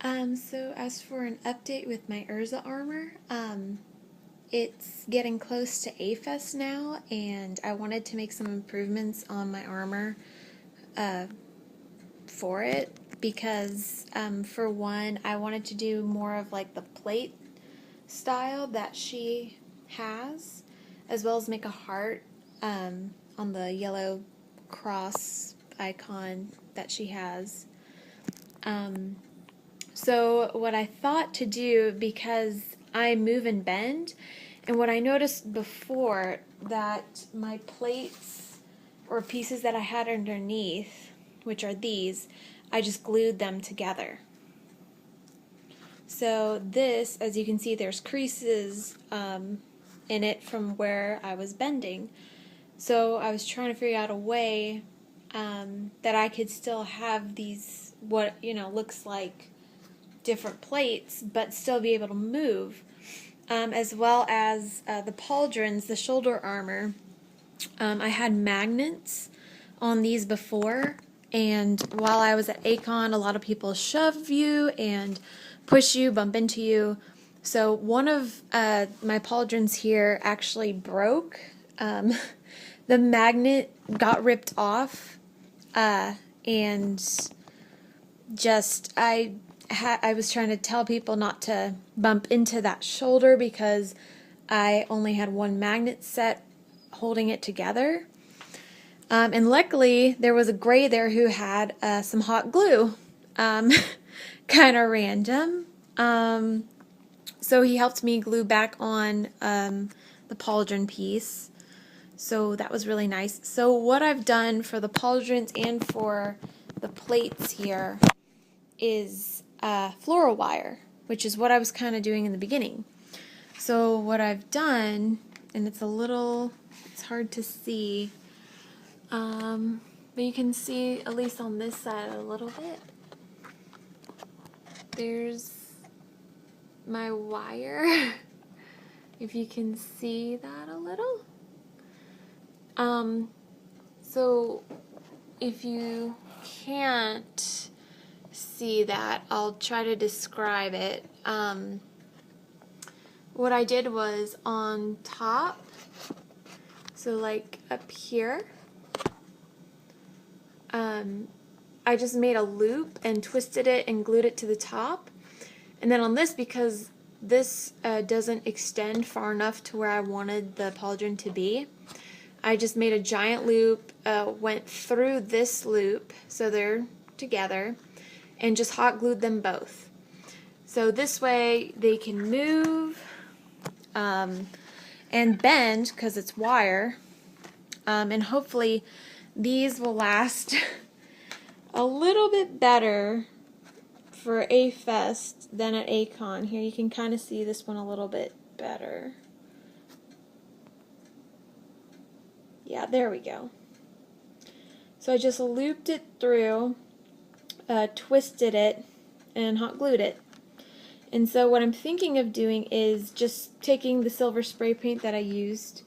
So as for an update with my Erza armor, it's getting close to A-Fest now, and I wanted to make some improvements on my armor for it because, for one, I wanted to do more of like the plate style that she has, as well as make a heart on the yellow cross icon that she has. So what I thought to do, because I move and bend, and what I noticed before, that my plates or pieces that I had underneath, which are these, I just glued them together. So this, as you can see, there's creases in it from where I was bending. So I was trying to figure out a way that I could still have these, what looks like different plates, but still be able to move, as well as the pauldrons, the shoulder armor. I had magnets on these before, and while I was at A-Kon, a lot of people shove you and push you, bump into you. So one of my pauldrons here actually broke. The magnet got ripped off, and just I was trying to tell people not to bump into that shoulder because I only had one magnet set holding it together. And luckily, there was a gray there who had some hot glue. Kind of random. So he helped me glue back on the pauldron piece. So that was really nice. So what I've done for the pauldrons and for the plates here is floral wire, which is what I was kind of doing in the beginning. So what I've done, and it's hard to see, but you can see at least on this side a little bit. There's my wire, if you can see that a little. So if you can't see that, I'll try to describe it. What I did was on top, so like up here, I just made a loop and twisted it and glued it to the top. And then on this, because this doesn't extend far enough to where I wanted the pauldron to be, I just made a giant loop, went through this loop, so they're together, and just hot glued them both. So this way they can move and bend because it's wire, and hopefully these will last a little bit better for A-Fest than at A-Kon. Here you can kind of see this one a little bit better. Yeah, there we go. So I just looped it through, twisted it, and hot glued it. And so what I'm thinking of doing is just taking the silver spray paint that I used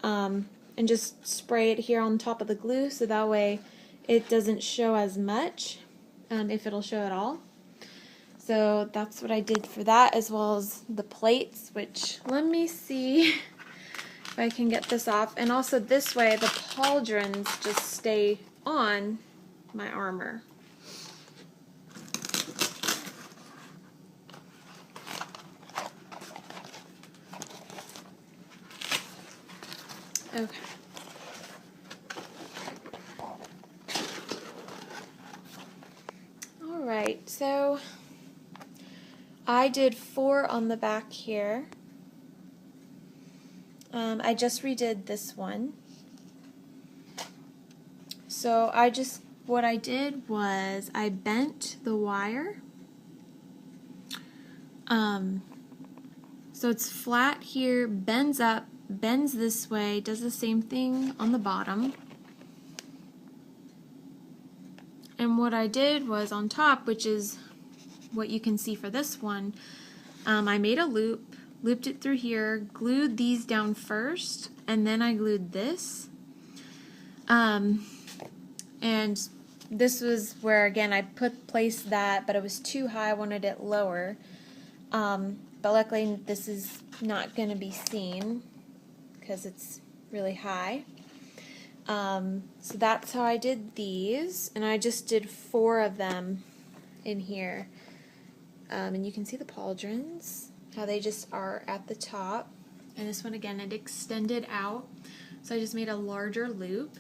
and just spray it here on top of the glue, so that way it doesn't show as much, if it'll show at all. So that's what I did for that, as well as the plates, which, let me see if I can get this off. And also this way the pauldrons just stay on my armor. Okay. Alright, so I did 4 on the back here. I just redid this one. So what I did was I bent the wire. So it's flat here, bends up, bends this way, does the same thing on the bottom. And what I did was on top, which is what you can see for this one, I made a loop, looped it through here, glued these down first, and then I glued this. And this was where, again, I placed that, but it was too high. I wanted it lower. But luckily this is not going to be seen because it's really high. So that's how I did these, and I just did 4 of them in here. And you can see the pauldrons, how they just are at the top. And this one, again, it extended out, so I just made a larger loop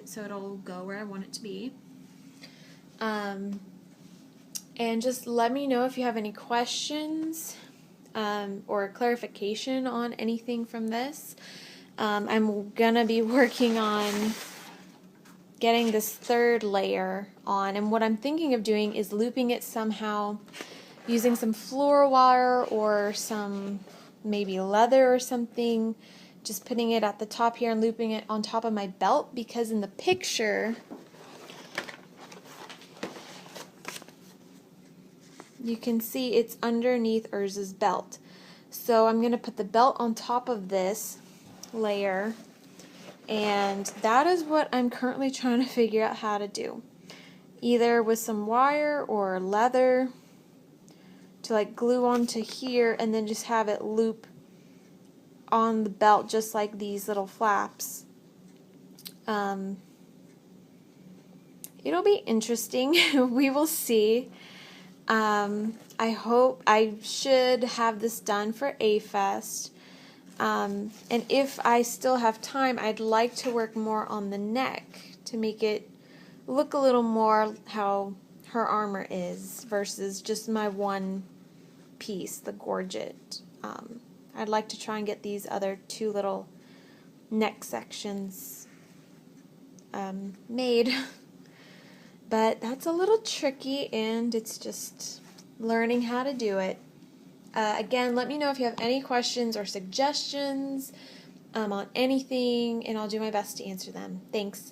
so it'll go where I want it to be. And just let me know if you have any questions or clarification on anything from this. I'm gonna be working on getting this 3rd layer on, and what I'm thinking of doing is looping it somehow using some floral wire or some maybe leather or something, just putting it at the top here and looping it on top of my belt, because in the picture you can see it's underneath Erza's belt. So I'm going to put the belt on top of this layer, and that is what I'm currently trying to figure out how to do. Either with some wire or leather to like glue onto here and then just have it loop on the belt just like these little flaps. It'll be interesting. We will see. I should have this done for A-Fest. And if I still have time, I'd like to work more on the neck to make it look a little more how her armor is versus just my one piece, the gorget. I'd like to try and get these other 2 little neck sections made. But that's a little tricky, and it's just learning how to do it. Again, let me know if you have any questions or suggestions on anything, and I'll do my best to answer them. Thanks.